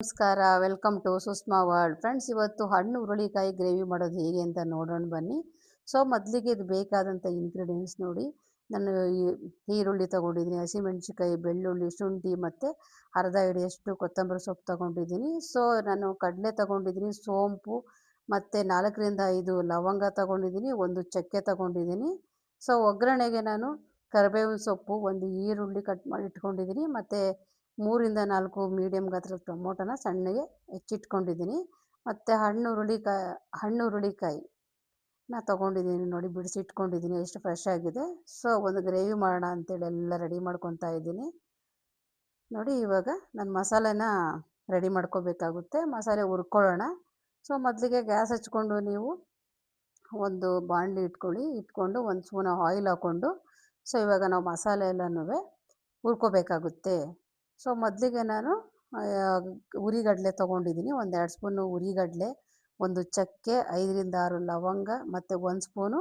ನಮಸ್ಕಾರ. Welcome to Sushma world. Friends, ಇವತ್ತು ಹಣ್ಣು ಹುರುಳಿಕಾಯಿ ಗ್ರೇವಿ ಮಾಡೋದು ಹೇಗೆ ಅಂತ ನೋಡೋಣ ಬನ್ನಿ. ಸೊ ಮೊದಲಿಗೆ ಇದು ಬೇಕಾದಂಥ ಇಂಗ್ರೀಡಿಯೆಂಟ್ಸ್ ನೋಡಿ. ನಾನು ಈರುಳ್ಳಿ ತೊಗೊಂಡಿದ್ದೀನಿ, ಹಸಿಮೆಣಸಿನ್ಕಾಯಿ, ಬೆಳ್ಳುಳ್ಳಿ, ಶುಂಠಿ ಮತ್ತು ಅರ್ಧ ಹಿಡಿಯಷ್ಟು ಕೊತ್ತಂಬರಿ ಸೊಪ್ಪು ತೊಗೊಂಡಿದ್ದೀನಿ. ಸೊ ನಾನು ಕಡಲೆ ತೊಗೊಂಡಿದ್ದೀನಿ, ಸೋಂಪು ಮತ್ತು 4ರಿಂದ 5 ಲವಂಗ ತೊಗೊಂಡಿದ್ದೀನಿ, ಒಂದು ಚಕ್ಕೆ ತೊಗೊಂಡಿದ್ದೀನಿ. ಸೊ ಒಗ್ಗರಣೆಗೆ ನಾನು ಕರಿಬೇವಿನ ಸೊಪ್ಪು, ಒಂದು ಈರುಳ್ಳಿ ಕಟ್ ಮಾಡಿ ಇಟ್ಕೊಂಡಿದ್ದೀನಿ, ಮತ್ತು 3ರಿಂದ 4 ಮೀಡಿಯಮ್ ಗಾತ್ರದ ಟೊಮೊಟೊನ ಸಣ್ಣಗೆ ಹೆಚ್ಚಿಟ್ಕೊಂಡಿದ್ದೀನಿ. ಮತ್ತು ಹಣ್ಣು ಹುರುಳಿಕಾಯಿ ತೊಗೊಂಡಿದ್ದೀನಿ ನೋಡಿ, ಬಿಡಿಸಿಟ್ಕೊಂಡಿದ್ದೀನಿ, ಎಷ್ಟು ಫ್ರೆಶ್ ಆಗಿದೆ. ಸೊ ಒಂದು ಗ್ರೇವಿ ಮಾಡೋಣ ಅಂತೇಳಿ ಎಲ್ಲ ರೆಡಿ ಮಾಡ್ಕೊತಾ ಇದ್ದೀನಿ ನೋಡಿ. ಇವಾಗ ನಾನು ಮಸಾಲೆನ ರೆಡಿ ಮಾಡ್ಕೋಬೇಕಾಗುತ್ತೆ. ಮಸಾಲೆ ಹುರ್ಕೊಳ್ಳೋಣ. ಸೊ ಮೊದಲಿಗೆ ಗ್ಯಾಸ್ ಹಚ್ಕೊಂಡು ನೀವು ಒಂದು ಬಾಣಲಿ ಇಟ್ಕೊಂಡು ಒಂದು ಸ್ಪೂನ್ ಆಯಿಲ್ ಹಾಕ್ಕೊಂಡು, ಸೊ ಇವಾಗ ನಾವು ಮಸಾಲೆ ಎಲ್ಲನೂ ಹುರ್ಕೋಬೇಕಾಗುತ್ತೆ. ಸೊ ಮೊದಲಿಗೆ ನಾನು ಉರಿಗಡಲೆ ತೊಗೊಂಡಿದ್ದೀನಿ, ಒಂದು 2 ಸ್ಪೂನು ಉರಿಗಡಲೆ, ಒಂದು ಚಕ್ಕೆ, 5ರಿಂದ 6 ಲವಂಗ ಮತ್ತು 1 ಸ್ಪೂನು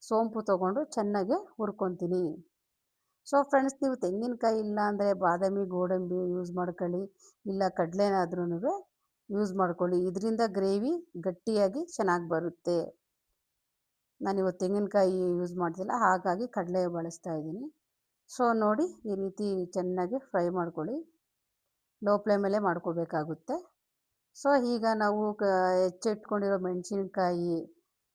ಸೋಂಪು ತೊಗೊಂಡು ಚೆನ್ನಾಗಿ ಹುರ್ಕೊತೀನಿ. ಸೊ ಫ್ರೆಂಡ್ಸ್, ನೀವು ತೆಂಗಿನಕಾಯಿ ಇಲ್ಲ ಅಂದರೆ ಬಾದಾಮಿ, ಗೋಡಂಬಿ ಯೂಸ್ ಮಾಡ್ಕೊಳ್ಳಿ, ಇಲ್ಲ ಕಡಲೆನಾದ್ರೂ ಯೂಸ್ ಮಾಡ್ಕೊಳ್ಳಿ. ಇದರಿಂದ ಗ್ರೇವಿ ಗಟ್ಟಿಯಾಗಿ ಚೆನ್ನಾಗಿ ಬರುತ್ತೆ. ನಾನಿವತ್ತು ತೆಂಗಿನಕಾಯಿ ಯೂಸ್ ಮಾಡ್ತಿಲ್ಲ, ಹಾಗಾಗಿ ಕಡಲೆ ಬಳಸ್ತಾ ಇದ್ದೀನಿ. ಸೊ ನೋಡಿ, ಈ ರೀತಿ ಚೆನ್ನಾಗಿ ಫ್ರೈ ಮಾಡ್ಕೊಳ್ಳಿ, ಲೋ ಫ್ಲೇಮಲ್ಲೇ ಮಾಡ್ಕೋಬೇಕಾಗುತ್ತೆ. ಸೊ ಈಗ ನಾವು ಹೆಚ್ಚಿಟ್ಕೊಂಡಿರೋ ಮೆಣಸಿನ್ಕಾಯಿ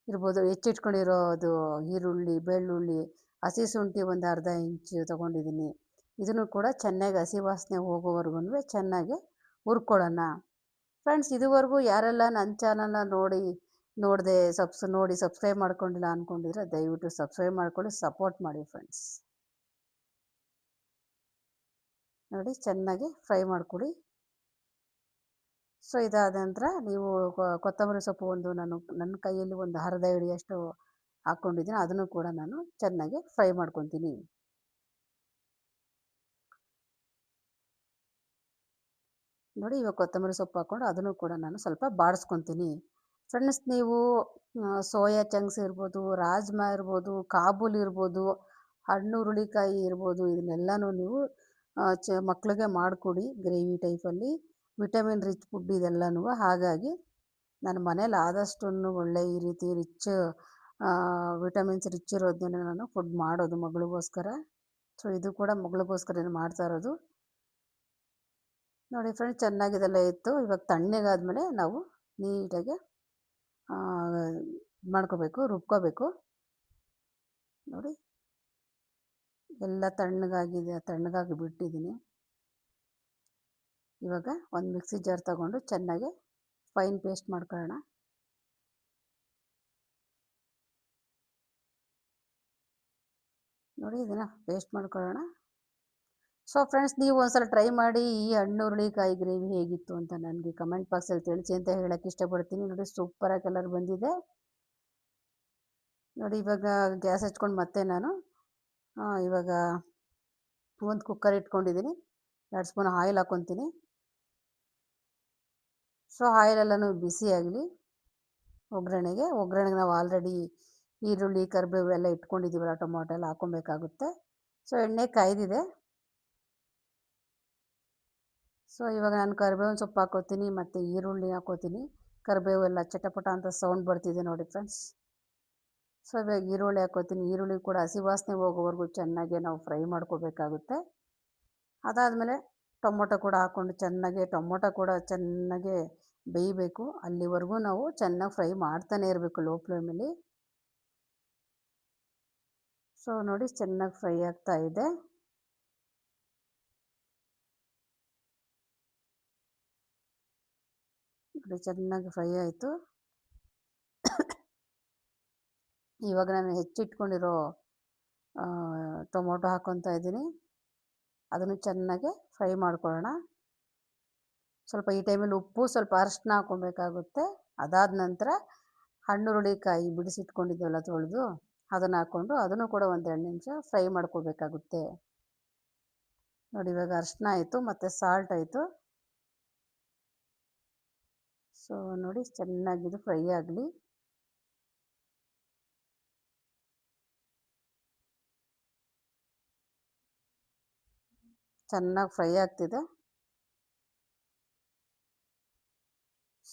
ಇರ್ಬೋದು, ಹೆಚ್ಚಿಟ್ಕೊಂಡಿರೋದು ಈರುಳ್ಳಿ, ಬೆಳ್ಳುಳ್ಳಿ, ಹಸಿ ಶುಂಠಿ ಒಂದು ಅರ್ಧ ಇಂಚು ತೊಗೊಂಡಿದ್ದೀನಿ. ಇದನ್ನು ಕೂಡ ಚೆನ್ನಾಗಿ ಹಸಿ ವಾಸನೆ ಹೋಗೋವರೆಗೂ ಚೆನ್ನಾಗಿ ಹುರ್ಕೊಳ್ಳೋಣ. ಫ್ರೆಂಡ್ಸ್, ಇದುವರೆಗೂ ಯಾರೆಲ್ಲ ನನ್ನ ಚಾನಲ್ನ ನೋಡದೆ ಸಬ್ಸ್ಕ್ರೈಬ್ ಮಾಡ್ಕೊಂಡಿಲ್ಲ ಅಂದ್ಕೊಂಡಿದ್ರೆ ದಯವಿಟ್ಟು ಸಬ್ಸ್ಕ್ರೈಬ್ ಮಾಡ್ಕೊಳ್ಳಿ, ಸಪೋರ್ಟ್ ಮಾಡಿ ಫ್ರೆಂಡ್ಸ್. ನೋಡಿ, ಚೆನ್ನಾಗಿ ಫ್ರೈ ಮಾಡ್ಕೊಳ್ಳಿ. ಸೊ ಇದಾದ ನಂತರ ನೀವು ಕೊತ್ತಂಬರಿ ಸೊಪ್ಪು ನನ್ನ ಕೈಯಲ್ಲಿ ಒಂದು ಅರ್ಧ ಹಿಡಿಯಷ್ಟು ಹಾಕ್ಕೊಂಡಿದ್ದೀನಿ, ಅದನ್ನು ಕೂಡ ನಾನು ಚೆನ್ನಾಗಿ ಫ್ರೈ ಮಾಡ್ಕೊತೀನಿ. ನೋಡಿ, ಇವಾಗ ಕೊತ್ತಂಬರಿ ಸೊಪ್ಪು ಹಾಕ್ಕೊಂಡು ಅದನ್ನು ಕೂಡ ನಾನು ಸ್ವಲ್ಪ ಬಾಡಿಸ್ಕೊತೀನಿ. ಫ್ರೆಂಡ್ಸ್, ನೀವು ಸೋಯಾ ಚಂಕ್ಸ್ ಇರ್ಬೋದು, ರಾಜ್ಮಾ ಇರ್ಬೋದು, ಕಾಬೂಲ್ ಇರ್ಬೋದು, ಹಣ್ಣು ಹುರುಳಿಕಾಯಿ ಇರ್ಬೋದು, ಇದನ್ನೆಲ್ಲನೂ ನೀವು ಮಕ್ಕಳಿಗೆ ಮಾಡಿಕೊಡಿ ಗ್ರೇವಿ ಟೈಪಲ್ಲಿ. ವಿಟಮಿನ್ ರಿಚ್ ಫುಡ್ ಇದೆಲ್ಲನೂ. ಹಾಗಾಗಿ ನಾನು ಮನೇಲಿ ಆದಷ್ಟು ಒಳ್ಳೆ ಈ ರೀತಿ ವಿಟಮಿನ್ಸ್ ರಿಚ್ ಇರೋದನ್ನೇ ನಾನು ಫುಡ್ ಮಾಡೋದು ಮಗಳಿಗೋಸ್ಕರ. ಸೊ ಇದು ಕೂಡ ಮಗಳಿಗೋಸ್ಕರ ಮಾಡ್ತಾ ಇರೋದು ನೋಡಿ. ಫ್ರೆಂಡ್ಸ್, ಚೆನ್ನಾಗಿದೆಲ್ಲ ಇತ್ತು. ಇವಾಗ ತಣ್ಣಗಾದ್ಮೇಲೆ ನಾವು ನೀಟಾಗಿ ರುಬ್ಕೋಬೇಕು ನೋಡಿ. ಎಲ್ಲ ತಣ್ಣಗಾಗಿ ಬಿಟ್ಟಿದ್ದೀನಿ. ಇವಾಗ ಒಂದು ಮಿಕ್ಸಿ ಜಾರ್ ತಗೊಂಡು ಚೆನ್ನಾಗಿ ಫೈನ್ ಪೇಸ್ಟ್ ಮಾಡ್ಕೊಳ್ಳೋಣ. ನೋಡಿ, ಇದನ್ನು ಪೇಸ್ಟ್ ಮಾಡ್ಕೊಳ್ಳೋಣ. ಸೊ ಫ್ರೆಂಡ್ಸ್, ನೀವು ಒಂದ್ಸಲ ಟ್ರೈ ಮಾಡಿ ಈ ಹಣ್ಣು ಹುರುಳಿಕಾಯಿ ಗ್ರೇವಿ ಹೇಗಿತ್ತು ಅಂತ ನನಗೆ ಕಮೆಂಟ್ ಬಾಕ್ಸಲ್ಲಿ ತಿಳಿಸಿ ಅಂತ ಹೇಳೋಕ್ಕೆ ಇಷ್ಟಪಡ್ತೀನಿ. ನೋಡಿ, ಸೂಪರಾಗಿ ಕಲರ್ ಬಂದಿದೆ ನೋಡಿ. ಇವಾಗ ಗ್ಯಾಸ್ ಹಚ್ಕೊಂಡು ಮತ್ತೆ ನಾನು ಇವಾಗ ಒಂದು ಕುಕ್ಕರ್ ಇಟ್ಕೊಂಡಿದ್ದೀನಿ, 2 ಸ್ಪೂನ್ ಆಯಿಲ್ ಹಾಕ್ಕೊತೀನಿ. ಸೊ ಆಯಿಲೆಲ್ಲನೂ ಬಿಸಿ ಆಗಲಿ. ಒಗ್ಗರಣೆಗೆ ನಾವು ಆಲ್ರೆಡಿ ಈರುಳ್ಳಿ, ಕರಿಬೇವು ಎಲ್ಲ ಇಟ್ಕೊಂಡಿದ್ದೀವಲ್ಲ, ಟೊಮೊಟೊ ಎಲ್ಲ ಹಾಕ್ಕೊಬೇಕಾಗುತ್ತೆ. ಸೊ ಎಣ್ಣೆ ಕಾಯ್ದಿದೆ. ಸೊ ಇವಾಗ ನಾನು ಕರಿಬೇವಿನ ಸೊಪ್ಪು ಹಾಕ್ಕೋತೀನಿ ಮತ್ತು ಈರುಳ್ಳಿ ಹಾಕ್ಕೋತೀನಿ. ಕರಿಬೇವು ಎಲ್ಲ ಚಟಪಟ ಅಂತ ಸೌಂಡ್ ಬರ್ತಿದೆ ನೋಡಿ ಫ್ರೆಂಡ್ಸ್. ಸೊ ಇವಾಗ ಈರುಳ್ಳಿ ಹಾಕ್ಕೋತೀನಿ. ಈರುಳ್ಳಿ ಕೂಡ ಹಸಿ ವಾಸನೆ ಹೋಗೋವರೆಗೂ ಚೆನ್ನಾಗಿ ನಾವು ಫ್ರೈ ಮಾಡ್ಕೋಬೇಕಾಗುತ್ತೆ. ಅದಾದಮೇಲೆ ಟೊಮೊಟೊ ಕೂಡ ಹಾಕ್ಕೊಂಡು ಟೊಮೊಟೊ ಕೂಡ ಚೆನ್ನಾಗಿ ಬೇಯಬೇಕು. ಅಲ್ಲಿವರೆಗೂ ನಾವು ಚೆನ್ನಾಗಿ ಫ್ರೈ ಮಾಡ್ತಾನೆ ಇರಬೇಕು ಲೋ ಫ್ಲೇಮಲ್ಲಿ. ಸೊ ನೋಡಿ, ಚೆನ್ನಾಗಿ ಫ್ರೈ ಆಗ್ತಾ ಇದೆ. ನೋಡಿ, ಚೆನ್ನಾಗಿ ಫ್ರೈ ಆಯಿತು. ಇವಾಗ ನಾನು ಹೆಚ್ಚಿಟ್ಕೊಂಡಿರೋ ಟೊಮೊಟೊ ಹಾಕ್ಕೊತಾ ಇದ್ದೀನಿ. ಅದನ್ನು ಚೆನ್ನಾಗಿ ಫ್ರೈ ಮಾಡ್ಕೊಳ್ಳೋಣ. ಸ್ವಲ್ಪ ಈ ಟೈಮಲ್ಲಿ ಉಪ್ಪು, ಸ್ವಲ್ಪ ಅರಿಶಿನ ಹಾಕ್ಕೊಬೇಕಾಗುತ್ತೆ. ಅದಾದ ನಂತರ ಹಣ್ಣು ಹುರುಳಿಕಾಯಿ ಬಿಡಿಸಿಟ್ಕೊಂಡಿದ್ದೀವಲ್ಲ ತೊಳೆದು, ಅದನ್ನು ಹಾಕ್ಕೊಂಡು ಅದನ್ನು ಕೂಡ ಒಂದು 2 ನಿಮಿಷ ಫ್ರೈ ಮಾಡ್ಕೋಬೇಕಾಗುತ್ತೆ ನೋಡಿ. ಇವಾಗ ಅರಿಶಿನ ಆಯಿತು ಮತ್ತು ಸಾಲ್ಟ್ ಆಯಿತು. ಸೊ ನೋಡಿ, ಚೆನ್ನಾಗಿದು ಫ್ರೈ ಆಗಲಿ. ಚೆನ್ನಾಗಿ ಫ್ರೈ ಆಗ್ತಿದೆ.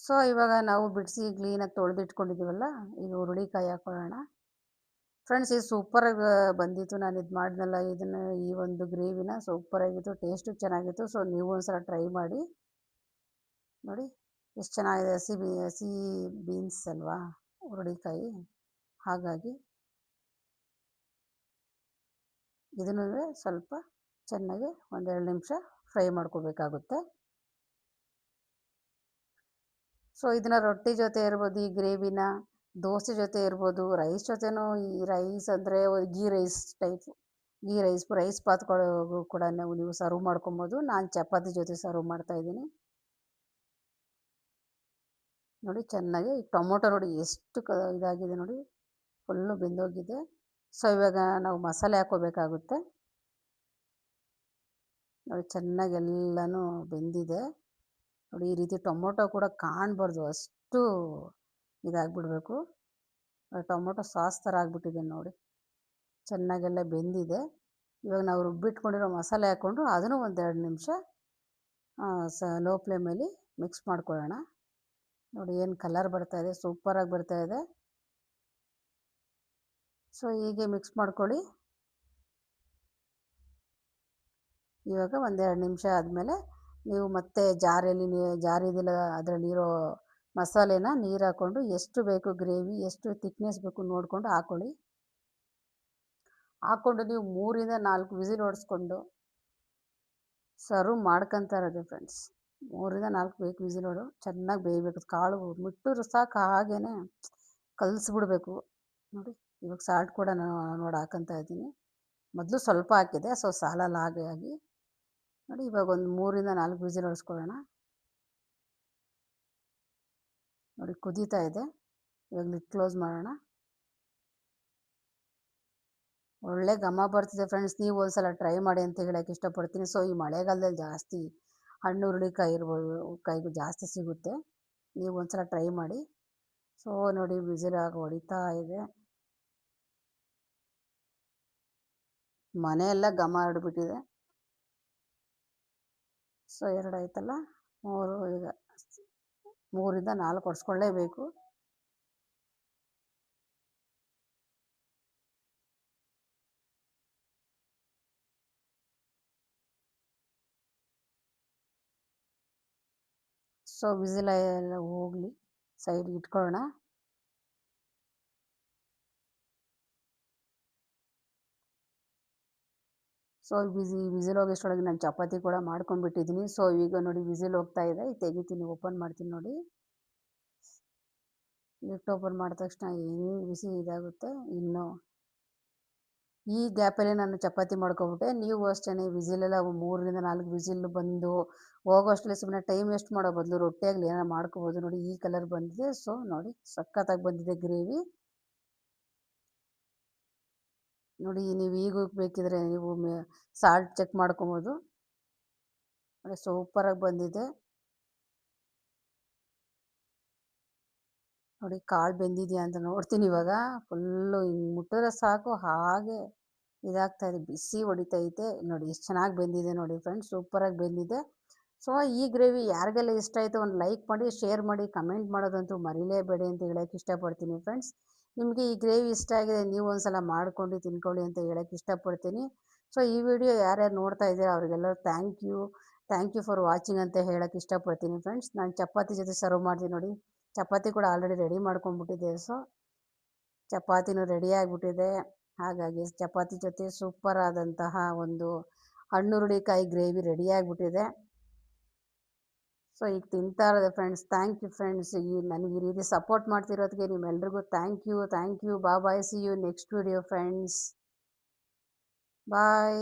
ಸೊ ಇವಾಗ ನಾವು ಬಿಡಿಸಿ ಕ್ಲೀನಾಗಿ ತೊಳೆದಿಟ್ಕೊಂಡಿದ್ದೀವಲ್ಲ, ಈಗ ಹುರುಳಿಕಾಯಿ ಹಾಕೊಳ್ಳೋಣ. ಫ್ರೆಂಡ್ಸ್ ಇದು ಸೂಪರಾಗಿ ಬಂದಿತ್ತು. ನಾನು ಇದು ಮಾಡಿದ್ನಲ್ಲ ಇದನ್ನು, ಈ ಒಂದು ಗ್ರೇವಿನ ಸೂಪರಾಗಿತ್ತು, ಟೇಸ್ಟು ಚೆನ್ನಾಗಿತ್ತು. ಸೊ ನೀವು ಒಂದ್ಸಲ ಟ್ರೈ ಮಾಡಿ ನೋಡಿ ಎಷ್ಟು ಚೆನ್ನಾಗಿದೆ. ಹಸಿ ಬೀನ್ಸ್ ಅಲ್ವಾ ಹುರುಳಿಕಾಯಿ, ಹಾಗಾಗಿ ಇದನ್ನು ಸ್ವಲ್ಪ ಚೆನ್ನಾಗಿ ಒಂದೆರಡು ನಿಮಿಷ ಫ್ರೈ ಮಾಡ್ಕೋಬೇಕಾಗುತ್ತೆ. ಸೊ ಇದನ್ನು ರೊಟ್ಟಿ ಜೊತೆ ಇರ್ಬೋದು, ಈ ಗ್ರೇವಿನ ದೋಸೆ ಜೊತೆ ಇರ್ಬೋದು, ರೈಸ್ ಜೊತೆನೂ. ಈ ರೈಸ್ ಅಂದರೆ ಗೀ ರೈಸ್ ಟೈಪು, ರೈಸ್ ಪಾತ್ಗಳಿಗೂ ಕೂಡ ನೀವು ಸರ್ವ್ ಮಾಡ್ಕೊಬೋದು. ನಾನು ಚಪಾತಿ ಜೊತೆ ಸರ್ವ್ ಮಾಡ್ತಾಯಿದ್ದೀನಿ ನೋಡಿ. ಚೆನ್ನಾಗಿ ಟೊಮೊಟೊ ನೋಡಿ ಎಷ್ಟು ಇದಾಗಿದೆ ನೋಡಿ, ಫುಲ್ಲು ಬೆಂದೋಗಿದೆ. ಸೊ ಇವಾಗ ನಾವು ಮಸಾಲೆ ಹಾಕ್ಕೋಬೇಕಾಗುತ್ತೆ ನೋಡಿ. ಚೆನ್ನಾಗಿ ಎಲ್ಲನೂ ಬೆಂದಿದೆ ನೋಡಿ. ಈ ರೀತಿ ಟೊಮೊಟೊ ಕೂಡ ಕಾಣಬಾರ್ದು, ಅಷ್ಟು ಇದಾಗ್ಬಿಡ್ಬೇಕು. ಟೊಮೊಟೊ ಸಾಸ್ ಥರ ಆಗಿಬಿಟ್ಟಿದೆ ನೋಡಿ, ಚೆನ್ನಾಗೆಲ್ಲ ಬೆಂದಿದೆ. ಇವಾಗ ನಾವು ರುಬ್ಬಿಟ್ಕೊಂಡಿರೋ ಮಸಾಲೆ ಹಾಕ್ಕೊಂಡು ಅದನ್ನು ಒಂದೆರಡು ನಿಮಿಷ ಲೋ ಫ್ಲೇಮಲ್ಲಿ ಮಿಕ್ಸ್ ಮಾಡ್ಕೊಳ್ಳೋಣ ನೋಡಿ. ಏನು ಕಲರ್ ಬರ್ತಾಯಿದೆ, ಸೂಪರಾಗಿ ಬರ್ತಾಯಿದೆ. ಸೊ ಹೀಗೆ ಮಿಕ್ಸ್ ಮಾಡ್ಕೊಳ್ಳಿ. ಇವಾಗ ಒಂದೆರಡು ನಿಮಿಷ ಆದಮೇಲೆ ನೀವು ಮತ್ತೆ ಜಾರಿದಿಲ್ಲ ಅದರಲ್ಲಿರೋ ಮಸಾಲೆನ ನೀರು ಹಾಕ್ಕೊಂಡು ಎಷ್ಟು ಬೇಕು ಗ್ರೇವಿ, ಎಷ್ಟು ತಿಕ್ನೆಸ್ ಬೇಕು ನೋಡಿಕೊಂಡು ಹಾಕ್ಕೊಂಡು ನೀವು 3ರಿಂದ 4 ವಿಸಿಲ್ ಹೊಡೆಸ್ಕೊಂಡು ಸರ್ವ್ ಮಾಡ್ಕೊತಾ ಇರೋದು ಫ್ರೆಂಡ್ಸ್. 3ರಿಂದ 4 ಬೇಕು ವಿಸಿಲ್ ಚೆನ್ನಾಗಿ ಬೇಯಬೇಕು. ಕಾಳು ಮುಟ್ಟಿದ್ರು ಸಾಕು, ಹಾಗೇ ಕಲಿಸ್ಬಿಡ್ಬೇಕು ನೋಡಿ. ಇವಾಗ ಸಾಲ್ಟ್ ಕೂಡ ನೋಡಿ ಹಾಕ್ಕೊತಾ ಇದ್ದೀನಿ. ಮೊದಲು ಸ್ವಲ್ಪ ಹಾಕಿದೆ, ಸೊ ಸಾಲಲ್ಲ ಹಾಗಾಗಿ ನೋಡಿ. ಇವಾಗ ಒಂದು 3ರಿಂದ 4 ವಿಸಿಲ್ ಹೊಡೆಸ್ಕೊಳ್ಳೋಣ ನೋಡಿ. ಕುದೀತಾ ಇದೆ, ಇವಾಗ ಲಿಡ್ ಕ್ಲೋಸ್ ಮಾಡೋಣ. ಒಳ್ಳೆ ಘಮ ಬರ್ತಿದೆ ಫ್ರೆಂಡ್ಸ್. ನೀವು ಒಂದ್ಸಲ ಟ್ರೈ ಮಾಡಿ ಅಂತ ಹೇಳಕ್ಕೆ ಇಷ್ಟಪಡ್ತೀನಿ. ಸೊ ಈ ಮಳೆಗಾಲದಲ್ಲಿ ಜಾಸ್ತಿ ಹಣ್ಣು ಹುರುಳಿಕಾಯಿ ಇರ್ಬೋದು, ಕಾಯಿಗೂ ಜಾಸ್ತಿ ಸಿಗುತ್ತೆ. ನೀವು ಒಂದ್ಸಲ ಟ್ರೈ ಮಾಡಿ. ಸೊ ನೋಡಿ ವಿಸಿಲ್ ಆಗಿ ಹೊಡಿತಾ ಇದೆ, ಮನೆಯೆಲ್ಲ ಘಮ ಹರಡ್ಬಿಟ್ಟಿದೆ. ಸೊ 2 ಆಯ್ತಲ್ಲ, 3. ಈಗ 3ರಿಂದ 4 ಹೊಡ್ಸ್ಕೊಳ್ಳೇಬೇಕು. ಸೊ ವಿಸಿಲ್ ಎಲ್ಲ ಹೋಗಲಿ, ಸೈಡ್ಗೆ ಇಟ್ಕೊಳ್ಳೋಣ. ಸೊ ವಿಸಿಲ್ ಹೋಗೋಷ್ಟರೊಳಗೆ ನಾನು ಚಪಾತಿ ಕೂಡ ಮಾಡ್ಕೊಂಡ್ಬಿಟ್ಟಿದ್ದೀನಿ. ಸೊ ಈಗ ನೋಡಿ ವಿಸಿಲ್ ಹೋಗ್ತಾ ಇದೆ, ತೆಗಿತೀನಿ, ಓಪನ್ ಮಾಡ್ತೀನಿ ನೋಡಿ. ಲಿಟ್ ಓಪನ್ ಮಾಡಿದ ತಕ್ಷಣ ಹೆಂಗೆ ಬಿಸಿ ಇದಾಗುತ್ತೆ. ಇನ್ನು ಈ ಗ್ಯಾಪಲ್ಲಿ ನಾನು ಚಪಾತಿ ಮಾಡ್ಕೊಬಿಟ್ಟೆ. ನೀವು ಅಷ್ಟೇ ವಿಸಿಲೆಲ್ಲ 3ರಿಂದ 4 ವಿಸಿಲ್ ಬಂದು ಹೋಗೋಷ್ಟರಲ್ಲಿ ಸುಮ್ಮನೆ ಟೈಮ್ ವೇಸ್ಟ್ ಮಾಡೋ ಬದಲು ರೊಟ್ಟಿಯಾಗಲಿ ಏನಾರು ಮಾಡ್ಕೋಬೋದು ನೋಡಿ. ಈ ಕಲರ್ ಬಂದಿದೆ. ಸೊ ನೋಡಿ ಸಖತ್ತಾಗಿ ಬಂದಿದೆ ಗ್ರೇವಿ ನೋಡಿ. ನೀವು ಈಗ ಬೇಕಿದ್ರೆ ನೀವು ಸಾಲ್ಟ್ ಚೆಕ್ ಮಾಡ್ಕೊಬೋದು ನೋಡಿ. ಸೂಪರಾಗಿ ಬಂದಿದೆ ನೋಡಿ. ಕಾಳು ಬೆಂದಿದೆಯಾ ಅಂತ ನೋಡ್ತೀನಿ ಇವಾಗ. ಫುಲ್ಲು ಹಿಂಗೆ ಮುಟ್ಟಿದ್ರೆ ಸಾಕು, ಹಾಗೆ ಇದಾಗ್ತಾಯಿದೆ, ಬಿಸಿ ಹೊಡಿತೈತೆ ನೋಡಿ. ಎಷ್ಟು ಚೆನ್ನಾಗಿ ಬೆಂದಿದೆ ನೋಡಿ ಫ್ರೆಂಡ್ಸ್, ಸೂಪರಾಗಿ ಬೆಂದಿದೆ. ಸೊ ಈ ಗ್ರೇವಿ ಯಾರಿಗೆಲ್ಲ ಇಷ್ಟ ಆಯಿತು ಒಂದು ಲೈಕ್ ಮಾಡಿ, ಶೇರ್ ಮಾಡಿ, ಕಮೆಂಟ್ ಮಾಡೋದಂತೂ ಮರಿಲೇಬೇಡಿ ಅಂತ ಹೇಳೋಕ್ಕೆ ಇಷ್ಟಪಡ್ತೀನಿ ಫ್ರೆಂಡ್ಸ್. ನಿಮಗೆ ಈ ಗ್ರೇವಿ ಇಷ್ಟ ಆಗಿದೆ, ನೀವು ಒಂದ್ಸಲ ಮಾಡ್ಕೊಂಡು ತಿನ್ಕೊಳ್ಳಿ ಅಂತ ಹೇಳೋಕ್ಕೆ ಇಷ್ಟಪಡ್ತೀನಿ. ಸೊ ಈ ವಿಡಿಯೋ ಯಾರ್ಯಾರು ನೋಡ್ತಾ ಇದ್ದೀರಾ ಅವ್ರಿಗೆಲ್ಲರೂ ಥ್ಯಾಂಕ್ ಯು ಫಾರ್ ವಾಚಿಂಗ್ ಅಂತ ಹೇಳೋಕ್ಕೆ ಇಷ್ಟಪಡ್ತೀನಿ ಫ್ರೆಂಡ್ಸ್. ನಾನು ಚಪಾತಿ ಜೊತೆ ಸರ್ವ್ ಮಾಡ್ತೀನಿ ನೋಡಿ. ಚಪಾತಿ ಕೂಡ ಆಲ್ರೆಡಿ ರೆಡಿ ಮಾಡ್ಕೊಂಡ್ಬಿಟ್ಟಿದ್ದೆ. ಸೊ ಚಪಾತಿನೂ ರೆಡಿ ಆಗಿಬಿಟ್ಟಿದೆ, ಹಾಗಾಗಿ ಚಪಾತಿ ಜೊತೆ ಸೂಪರ್ ಆದಂತಹ ಒಂದು ಹಣ್ಣುರುಳಿಕಾಯಿ ಗ್ರೇವಿ ರೆಡಿ ಆಗಿಬಿಟ್ಟಿದೆ. ಸೊ ಈಗ ತಿಂತಾ ಇರೋದು ಫ್ರೆಂಡ್ಸ್. ಥ್ಯಾಂಕ್ ಯು ಫ್ರೆಂಡ್ಸ್, ನನಗೆ ಈ ರೀತಿ ಸಪೋರ್ಟ್ ಮಾಡ್ತಿರೋದಕ್ಕೆ ನಿಮ್ಮೆಲ್ರಿಗೂ thank you. Bye. See you next video friends. Bye.